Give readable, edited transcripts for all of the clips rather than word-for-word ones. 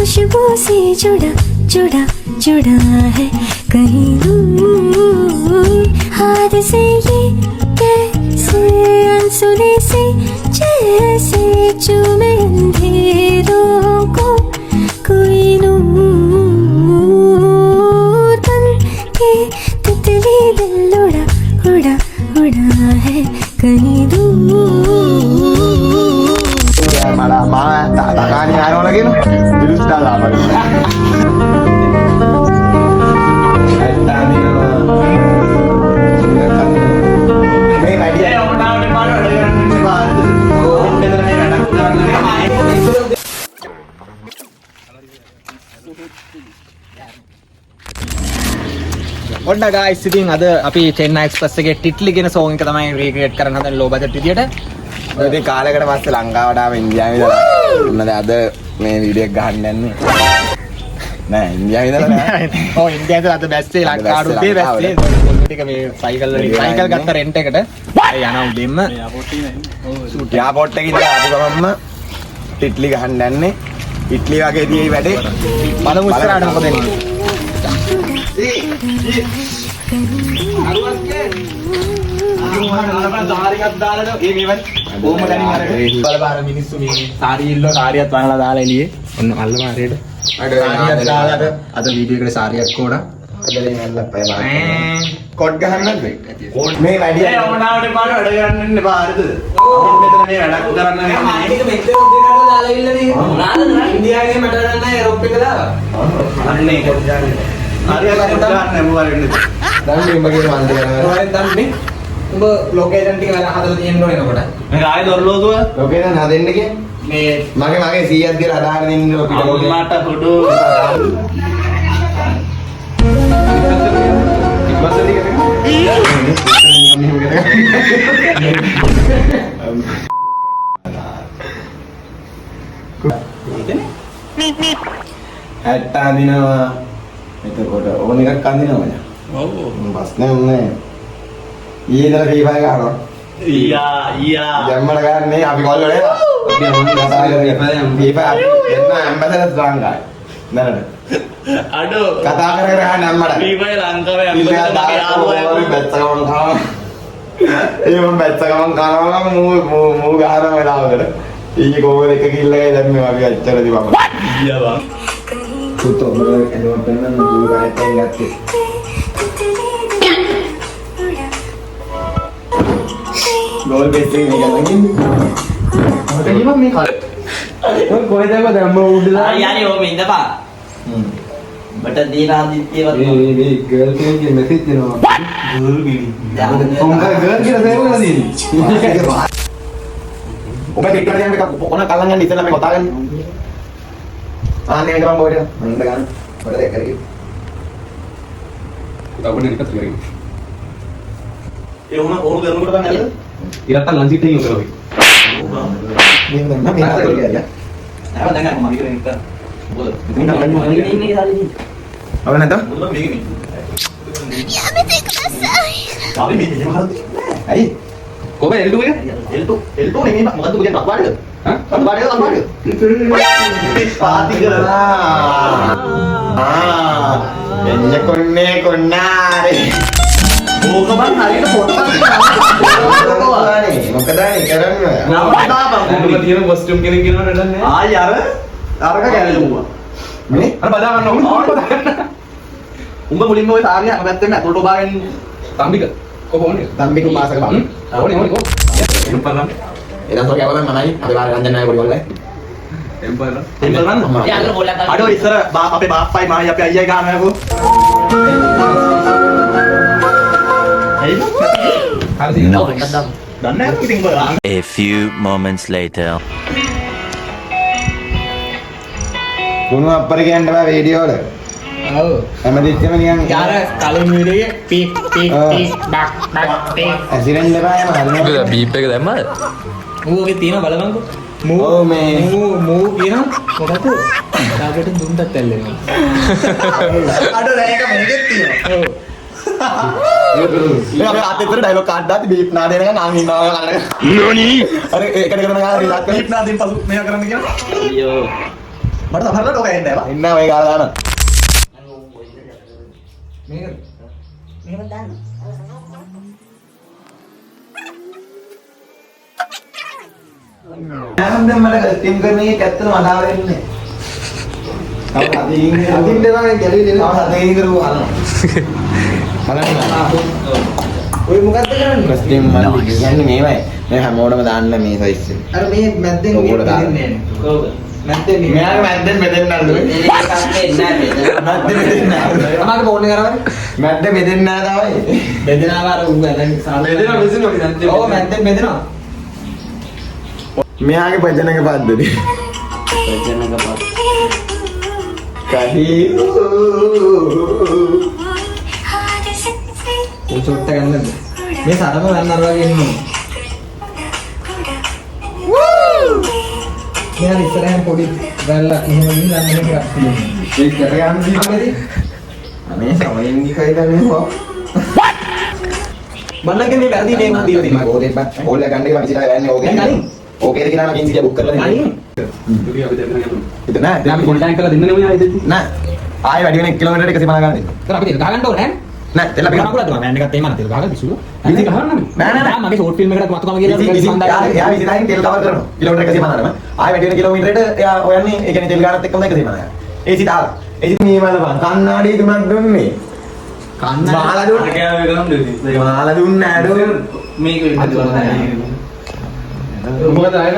खुशबू से जुड़ा जुड़ा जुड़ा है कहीं दूर हाथ से ये कैसे अनसुने से जैसे चूमे अंधेरों को कोई नूर बन के तितली दिल उड़ा उड़ा उड़ा है कहीं दूर malah mah tak takani anu lagi nu terus dalam lagi ඔන්න guys ඉතින් අද අපි චෙන්නයි එක්ස්ප්‍රස් එකේ ටිට්ලි කියන song එක තමයි රීක්‍රියේට් කරන්න හදන low budget විදියට. ඉතින් කාලයකට පස්සේ ලංකාවට ආව ඉන්දියාවේ ඉඳලා මොනද අද මේ වීඩියෝ එක ගහන්න යන්නේ නෑ ඉන්දියාවේ ඉඳලා නෑ ඔව් ඉන්දියාවේ අද බැස්සේ ලංකාවට උදේ බැස්සේ ටික මේ සයිකල් වලින් සයිකල් ගත්ත රෙන්ට් එකට යනවා උදෙන්ම එයාපෝට් එකේ ඉඳලා ආපු ගමන්ම ටිට්ලි ගහන්න යන්නේ ඉට්ලි වගේ දියේ වැඩේ බලමු ඉස්සරහට මොකද වෙන්නේ බලපාර මිනිස්සු මේ සාරි ඉල්ල සාරියත් වහලා දාලා එළියේ ඔන්න අල්ල මාරේට සාරියක් දාලාද අද වීඩියෝ එකට සාරියක් කොඩා අදලේ නැල්ලප්පය බාන්න කොඩ් ගහන්නද මේ වැඩි ඒ ඔමනාවට පාන වැඩ කරන්න ඉන්න බාරද මෙතන මේ වැඩක් කරන්න නේ මේක මෙතන දෙකට දාලා ඉල්ලනේ මොනවාද ඉන්දියාවේ මට ගන්න එරොප් එක දාලා අන්නේ කොඩ් ගන්න හරියට කොඩ් ගන්න මොකද වෙන්නේ දැන් මේ මගේ වන්ද කරනවා දැන් මේ උඹ ලොකේෂන් ටික හදලා තියෙන්න ඕනේ නේද මේ ආයෙ දොරලෝදුව ලොකේෂන් හදෙන්න කිය මේ මගේ 100ක් දීලා හදාගෙන ඉන්න පිට ලෝකේ මට හොඩු ඇත්තා දිනවා එතකොට ඕන එකක් අඳිනවද ඔව් ප්‍රශ්නේ නැහැ ඊදර ෆීෆා එක ගන්නවා ඊයා ජම්මල ගන්නේ අපි කොල්ලෝ නේද අපි මොන කතා කරන්නේ ෆීෆා එන්න ඇම්බැසඩර් ලංකාවේ නේද අඩෝ කතා කර කර යන්න අම්මට ෆීෆා ලංකාවේ ඇම්බැසඩර් මගේ යාළුවා බැච්චකම කරනවා ඒ මම බැච්චකම කරනවා මූ ගහන වෙලාවකට ඊයේ කොහොමද එක කිල්ලකයි දැන් මේ අපි අච්චර දිවම ඊයා බං පුතෝ මම එනවා පෙන්නන්න දුර ගහටෙන් ගත්තේ ගෝල් බේස් එක නිකන් ඔතන මේ කාලේ ඔය කොහෙද දැම්ම උඩලා යානි ඕම ඉඳපා බට දීලා දිත්තේවත් මේ ගර්ල් කෙනෙක්ගේ මෙසේජ් දෙනවා ගර්ල් ගිනි උඹ ගර්ල් කියලා දෙවලා දෙන්නේ ඔබ දෙකට යන්න එක කොන කල්ලන් යන්න ඉතල මේ කතා ගන්න ආන්නේ මේක මම බෝඩේ මම ගන්න බඩ දෙක කරේ උදවන්නේ නිකත් කරේ ඒ වුණා කොහොමද කරනකොට තමයි නේද ඉරත්ත ලන්සිට එකේ උතරෝයි මේ මම මේ හතර ගියා ආව දැන් මම ඉතින් එක බෝල ඉන්න ඉන්නේ ඉන්නේ අවල නැත මොකද මේකනේ यामिते कुदासाई අපි මේ දෙයක් හරි ඇයි කොබ එල්ටු එක එල්ටෝ නේ මොකද්ද පුතේ අත්වාඩද අත්වාඩද පාති කරලා එන්න කොන්නේ කොන්නාරේ ඕක බං හරියට පොට්ටක් මොකද කරන්නේ නම දාපන් උඹ තියෙන කොස්ටියුම් කෙනෙක් කියනවද නේද ආයි අරක කැලලුවා මේ අර බදා ගන්න ඕන බදා ගන්න උඹ මුලින්ම ඔය තාරිය අපැත්තෙන් ඇතුළට ඔබාගෙන තම්බික කොහොමද තම්බික මාසක බං ඕනේ ඕනේ කො එම්පරන් එදා සෝ කැවලන් මනයි අපි වාර රංජන් නෑ පොඩි කොල්ලයි එම්පරන් එම්පරන් යාළුවා බෝලක් අඩෝ ඉස්සර අපේ බාප්පයි මායි අපේ අයියයි ගානකෝ A few moments later. ගුණ අප්පර කියන්න බෑ වීඩියෝ වල. ඔව්. හැමදෙච්චම නිකන් යාර කලින් වීඩියෝ එකේ පීක් පීක් පීක් බක් බක් පීක් ඇසිරෙන්න බෑ මම හරියට. බීප් එක දැම්මද? මූගේ තියෙන බලවන්කෝ. ඔව් මේ මූ කියන මොකද? ඩාගට දුන්නත් ඇල්ලෙනවා. අඩෝ දැන් එක මේකෙත් තියෙනවා. ඔව්. මේ අපි ආතේතර ඩයලොග් කාඩ් දාති බීප් නාදේ නේද නාම ඉන්නවා නේද? නෝනි. අර ඒකට කරන ගාන රිලැක්ස් බීප් නාදින් පසු මේක කරන්න කියලා අයියෝ. මට සමහරවිට ඔක එන්නේ නැහැ. ඉන්න ඔය කාලා දාන. මෙහෙම දාන්න. දැන් මට ටීම් කරන එක ඇත්තටම අදාළ වෙන්නේ. අදින් තමයි ගැලවිලි නේද? අදින් කරුවා අහනවා. ඔය මොකද්ද කරන්නේ? ටීම් මල්ලි කියන්නේ මේවයි. මේ හැමෝටම දාන්න මේ සයිස් එක. අර මේ මැද්දෙන් ඔකට දාන්න. දෙන්නේ නැහැ. කවුද? මැද්දෙන් මෙයාගේ මැද්දෙන් බෙදෙන්න නෑ. මේකක් දෙන්නේ නැහැ. මැද්දෙන් බෙදෙන්න නෑ. තමයි ෆෝන් එක කරවන්නේ. මැද්ද බෙදෙන්න නෑ තමයි. බෙදෙනවා අර උඹ දැන් බෙදෙනවා මැද්දෙන්. ඔව් මැද්දෙන් බෙදෙනවා. මෙයාගේ ප්‍රජනක පද්ධතිය. කහී ඒ චොට්ට ගන්නද? මේ සරම ගන්න අර වගේ ඉන්නවා. මෙයා ඉස්සරහින් පොඩි වැල්ලක් එහෙම ගිහින් අන්න මේක ගන්න. ඒක කරගන්න දීපේදී අනේ සමයෙන් ගිහයිද මේවා මන්නගේ මේ වැරදි නේ මම දීලා තියෙනවා. ඕකේ බා ඕල්ලා ගන්න එක මම ඉතින් යන්නේ ඕකේ කලින් ඕකේද කියලා මම ඉන්සිය බුක් කරලා දෙන්න නෑ දැන් අපි කොන්ටැක්ට් කරලා දෙන්නනේ ඔය ආයෙත්. නෑ ආයෙ වැඩි වෙන 1 කිලෝමීටර් 150 ගන්න දෙන්න ඒක අපි ගහ ගන්න ඕනේ නෑ දෙන්න අපි නෑ මකුලක් දුවා මෑන් එකත් එයිම නේද ගහගන්න දිසුල ඉතින් ගහන්න නෑ මගේ ෂෝට් ෆිල්ම් එකකට මතුකම කියලා යා විසින් තෙල් කවර් කරනවා කිලෝමීටර් 150ම ආයෙ වැඩි වෙන කිලෝමීටරයට එයා හොයන්නේ ඒ කියන්නේ තෙල් ගානත් එක්කම 150 ඒ සිත ආලා ඒ සිත මේ වලපන් කන්නාඩි තුනක් දුන්නේ මාලා දුන්නේ මාලා දුන්නේ නෑ මේක මොකද ආයෙත්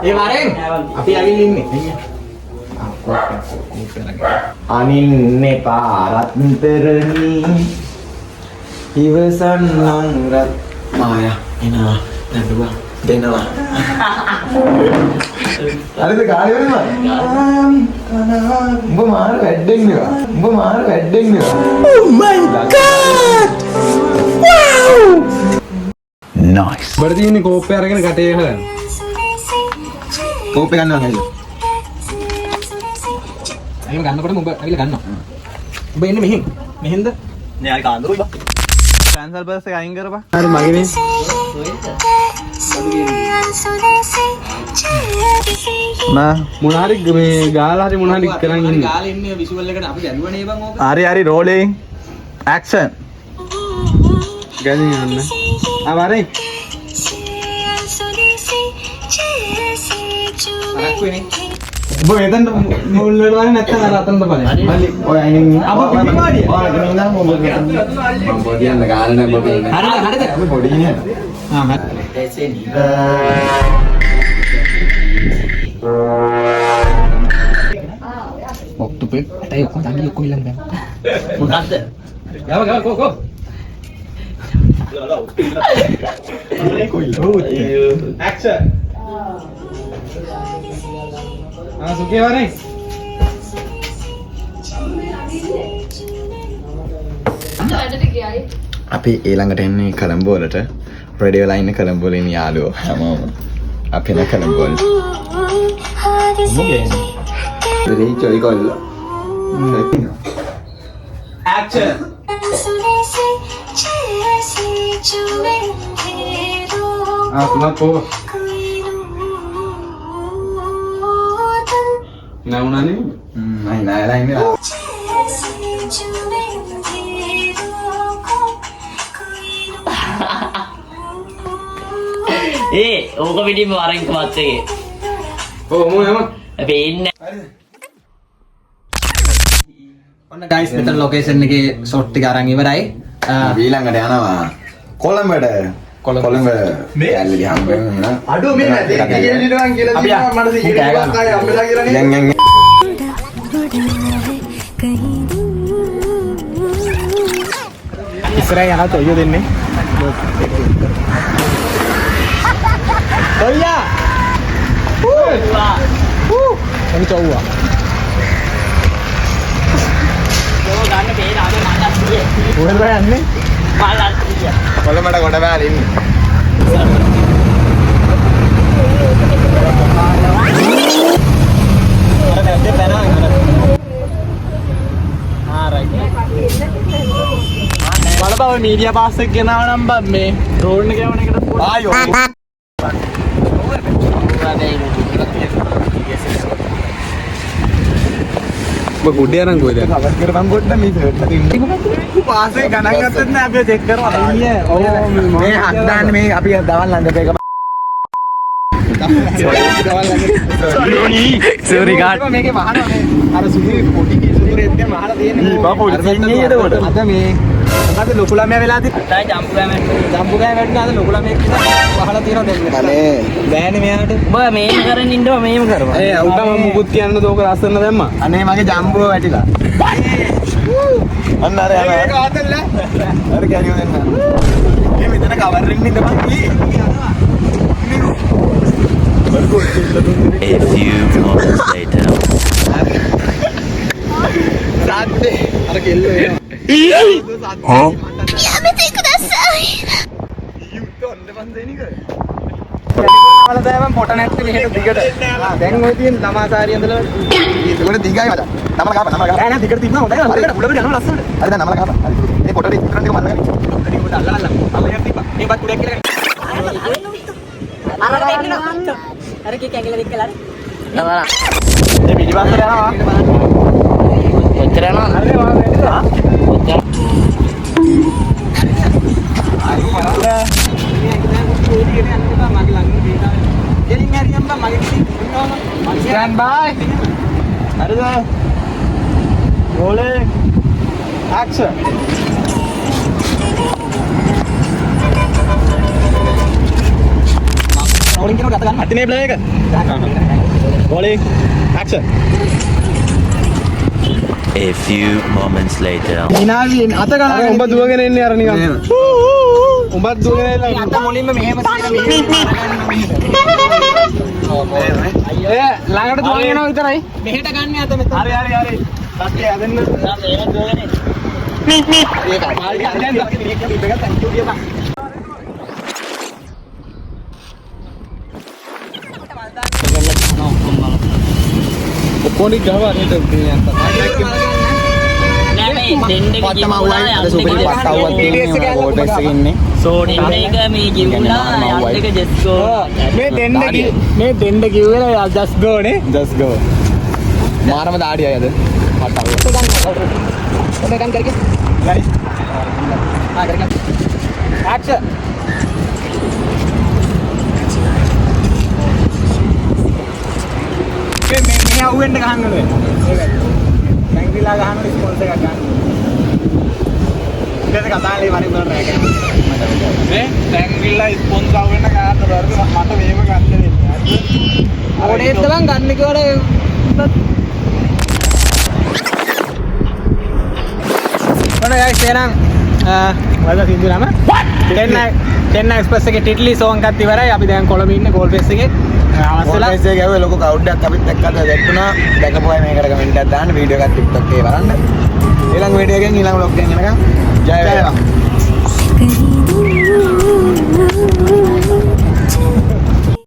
ඒ වරෙන් අපි ඇවිල්ලා ඉන්නේ අනින්නේ පාරත්තරණි ඉවසන්නම් රත් මායා එනවා නඩුවා දෙනවා අරද කාලේ වෙනවා උඹ මාර වැඩෙන්නවා Oh my god! Wow! බඩ තියෙන්නේ කෝප්පය අරගෙන කටේ ගහලා. කෝපේ ගන්නවා නේද එහෙම ගන්නකොටම ඔබ ඇවිල්ලා ගන්නවා ඔබ එන්නේ මෙහෙන්ද නේ ආයි කාන්දරුයි බා. කැන්සල් බස් එක අයින් කරපන්. හරි මගේ මේ මා මොන හරි මේ ගාලා හරි මොන හරි කරන් ඉන්නේ. ගාලා ඉන්නේ විෂුවල් එකට අපි දැරුවනේ බං ඕක හරි රෝලින් ඇක්ෂන් ගලින් යන්න ආවරේ අරක්කු වෙන්නේ ඔබ එතන මුල් වෙනවා නැත්නම් අර අතන බලන්න මල්ලි ඔය අයින් අප පිටිමාඩිය ඔයාලා ඉඳන් මම බොඩියන්න ගාලා නෑ බබේ හරිද අපි පොඩි නේ ආ හරි ඔක්ටෝපේ ඇයි ඔක්කොම දඟි ඔක්කොම ඉල්ලන්න බෑ මොකද්ද ගාව කෝ ඇක්ෂන් සුකේ වරේ අපි ඊළඟට එන්නේ කොළඹ වලට රෙඩි වෙලා ඉන්න කොළඹ වල ඉන්න යාළුවෝ හැමෝම අපි න කොළඹ වල මොකේ රෙඩි චොයි කොල්ල ඇක්ෂන් තුනක් පොව නැවුණානේ නයි නෑලා ඉන්නේ ඒ ඕක පිටින්ම වරෙන්ක මත්තේ ඔව් මොම පේන්නේ ඔන්න ගයිස් මෙතන ලොකේෂන් එකේ ෂොට් ටික අරන් ඉවරයි ඊළඟට යනවා කොළඹට කොළඹ මේ ඇල්ලි හම්බෙන්න නේද අඩෝ මේ නැති කියලා තියෙනවා මට සිහිපත් ආයේ අම්බලා කියලා නේ දැන් ඉස්සරහ යහත ඔය දෙන්නේ ඔයියා එනි චව්වා ගන්න පේන අද මට අස්සිය කොහෙද යන්නේ මට අස්සිය කොළඹට කොට බෑලා ඉන්නේ බලපව මීඩියා ගිය පාස්සේ ගෙනාව නම් බම් මේ රෝඩ් එක යවන එකට ආයෝ ඔබ ගුඩේ අරන් කොයිද කවර් කරපම් පොඩ්ඩක් මේ ෂර්ට් එක ඉන්න පාස්සේ ගණන් ගත්තත් නෑ අපි චෙක් කරනවා අයියේ ඔව් මේ හත් දාන්න මේ අපි දවල් ළඟට එක සෝරි ගාඩ් මේකේ වහනවා මේ අර සුදි පොඩි කීසුරේ එක්ක වහලා තියෙන්නේ බා පොඩි දෙන්නේ ඒකට අද මේ මොකද ලොකු ළමයා වෙලා තිබ්බ අතයි ජම්පු ගෑම වැටුණා අද ලොකු ළමයෙක් කියලා වහලා තියෙනවා දෙන්න අනේ බෑනේ මෙයාට ඔබ මේම කරන් ඉන්නවා මේම කරපන් ඒ උඩ මම මුකුත් කියන්න දෝක ලස්සන දැම්මා අනේ මගේ ජම්බුව වැටිලා අන්න අර යනවා ඒක ආතල්ල අර කැරියෝ දෙන්න මේ මෙතන කවර් එකකින් ඉඳපන් කී A few moments later. සාද්දේ අර කෙල්ල එනවා වලදායම පොට නැත්තේ මෙහෙට දිගට දැන් ඔය තියෙන තමාසාරිය ඇඳලා ඒකට දිගයි මචං නමල ගහපන් නමල නෑ නෑ දිගට තිබ්බා හොඳයි හරියට පුළකට යනවා ලස්සනට හරි දැන් නමල ගහපන් හරි මේ පොටේ ඉස්සරහට එක මල්ලගෙන හරි උඩ අල්ලලා අල්ලලා තිබ්බා මේ බත් කුඩයක් කියලා අර කී කැගිලා දික්කලා මේ පිටිපස්සට යනවා කොච්චර යනවා හරි මම වෙන්නවා Stand by. Hariද? Rolling. Action. Rolling කියනකොට අත ගන්න. අතිනේ ප්ලේ එක. Rolling. Action. A few moments later. ඉනාවියෙන් අත ගන්න. උඹ දුවගෙන එන්නේ අර නිකන්. උඹත් දුවගෙන එලා අත මොලින්ම මෙහෙම ඒ ළඟට දුවගෙන යනවා විතරයි. මෙහෙට ගන්න අත මෙතන. හරි හරි හරි. සත්‍ය ඇදෙන්න. මේක දුවගෙන ඒක පාල්ටි අදෙන් මේක ටිකක් තැන්කියු කියපන්. කොණි ගහවා නේද මේ අත. නෑ මේ දෙන්න කිව්වා අද සුපිරි පට්ටවුවක් තියෙනවා වෝල් බෙස් එකේ ඉන්නේ සෝඩි එක මේ කිව්ලා යන්න එක ජෙස් ගෝ මේ දෙන්න කිව්වේ just go නේ just go මාරම දාඩිය අයද පට්ටවුව ගන් කරके गाइस हां करके एक्शन මේ අහුවෙන්න ගහන්න ඕනේ ඒකයි බැංගිලා ගහන්න ස්පොන්සර් එකක් ගන්න ඉතින් කතාලේ වරින් වල රැක මේ බැංගිලා ස්පොන්සර් අහුවෙන්න ගහන්න බැරිද මට මේව ගන්න දෙන්නේ ඕනේ තලන් ගන්න කිව්වට මොන guys එහෙනම් වලද සින්දු නම දෙන්න එක්ස්ප්‍රස් එකේ ටිට්ලි සෝන් එකක් ඉවරයි අපි දැන් කොළඹ ඉන්නේ ගෝල් ෆේස් එකේ අවශ්‍යලා ඉස්සේ ගාවේ ලොකු කවුඩ් එකක් අපිත් එක්කද දැක්ුණා දැකපුවා මේකට කමෙන්ට් එකක් දාන්න වීඩියෝ එකක් TikTok එකේ බලන්න ඊළඟ වීඩියෝ එකෙන් ඊළඟ vlog එකෙන් එනකම් ජය වේවා